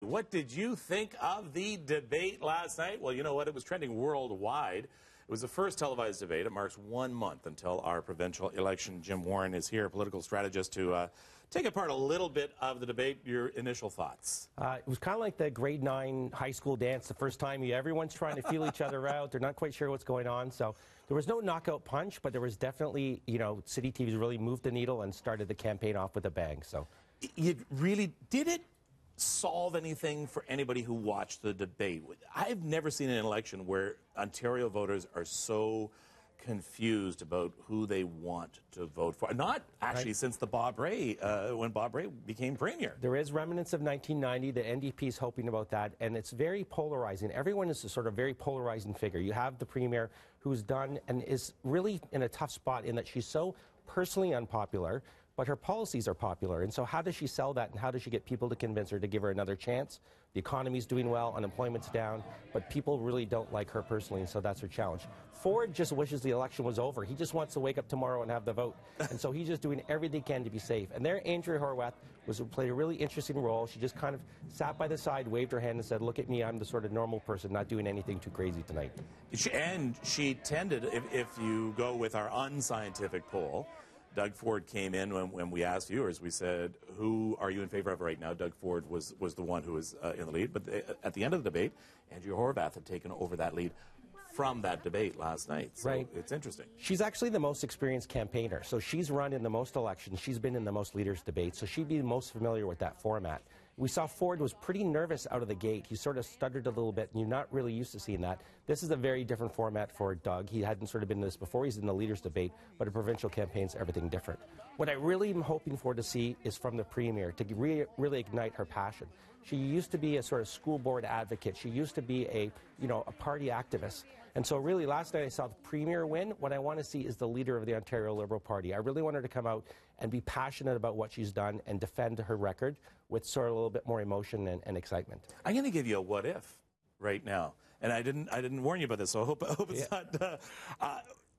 What did you think of the debate last night? Well, you know what? It was trending worldwide. It was the first televised debate. It marks 1 month until our provincial election. Jim Warren is here, political strategist, to take apart a little bit of the debate. Your initial thoughts? It was kind of like the grade 9 high school dance. The first time everyone's trying to feel each other out. They're not quite sure what's going on. So there was no knockout punch, but there was definitely, City TV's really moved the needle and started the campaign off with a bang. So it really did it solve anything for anybody who watched the debate? I've never seen an election where Ontario voters are so confused about who they want to vote for. Not actually since the Bob Rae, when Bob Rae became premier. There is remnants of 1990. The NDP is hoping about that, and it's very polarizing. Everyone is a sort of very polarizing figure. You have the premier who's done and is really in a tough spot in that she's so personally unpopular, but her policies are popular. And so how does she sell that, and how does she get people to convince her to give her another chance? The economy's doing well, unemployment's down, but people really don't like her personally, and so that's her challenge. Ford just wishes the election was over. He just wants to wake up tomorrow and have the vote. And so he's just doing everything he can to be safe. And there, Andrea Horwath played a really interesting role. She just kind of sat by the side, waved her hand, and said, "Look at me, I'm the sort of normal person, not doing anything too crazy tonight." She tended, if you go with our unscientific poll, Doug Ford came in when we asked viewers. We said, who are you in favor of right now? Doug Ford was the one who was in the lead. But at the end of the debate, Andrea Horwath had taken over that lead from that debate last night. So right. It's interesting. She's actually the most experienced campaigner. So she's run in the most elections. She's been in the most leaders' debates. So she'd be most familiar with that format. We saw Ford was pretty nervous out of the gate. He sort of stuttered a little bit, and you're not really used to seeing that. This is a very different format for Doug. He hadn't sort of been in this before. He's in the leaders' debate, but a provincial campaign's everything different. What I really am hoping for to see is from the premier to really ignite her passion. She used to be a sort of school board advocate. She used to be a party activist. And so really last night I saw the premier win. What I want to see is the leader of the Ontario Liberal Party. I really want her to come out and be passionate about what she's done and defend her record with sort of a little bit more emotion and excitement. I'm going to give you a what if right now. And I didn't warn you about this, so I hope it's not.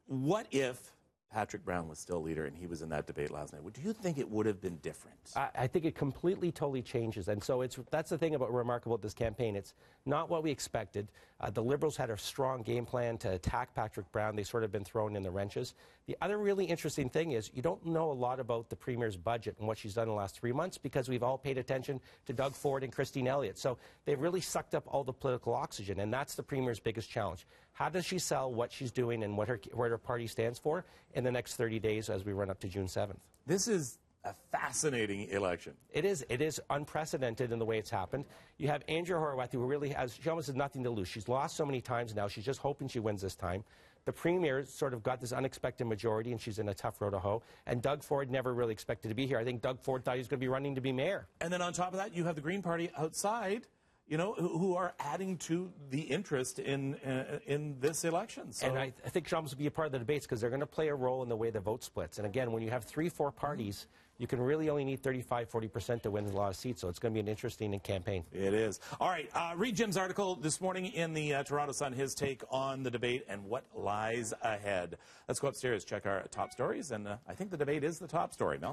What if Patrick Brown was still leader and he was in that debate last night? Do you think it would have been different? I think it completely, totally changes. And so that's the thing about remarkable about this campaign. It's not what we expected. The Liberals had a strong game plan to attack Patrick Brown. They sort of been thrown in the wrenches. The other really interesting thing is you don't know a lot about the Premier's budget and what she's done in the last 3 months because we've all paid attention to Doug Ford and Christine Elliott. So they've really sucked up all the political oxygen, and that's the Premier's biggest challenge. How does she sell what she's doing and what her party stands for in the next 30 days as we run up to June 7th? This is a fascinating election. It is unprecedented in the way it's happened. You have Andrea Horwath, who really she almost has nothing to lose. She's lost so many times now. She's just hoping she wins this time. The Premier sort of got this unexpected majority, and she's in a tough row to hoe. And Doug Ford never really expected to be here. I think Doug Ford thought he was going to be running to be mayor. And then on top of that, you have the Green Party outside, who are adding to the interest in this election. So. And I think she'll almost be a part of the debates because they're going to play a role in the way the vote splits. And again, when you have 3-4 parties, you can really only need 35-40% to win a lot of seats. So it's going to be an interesting campaign. It is. All right, read Jim's article this morning in the Toronto Sun, his take on the debate and what lies ahead. Let's go upstairs, check our top stories, and I think the debate is the top story. Mel?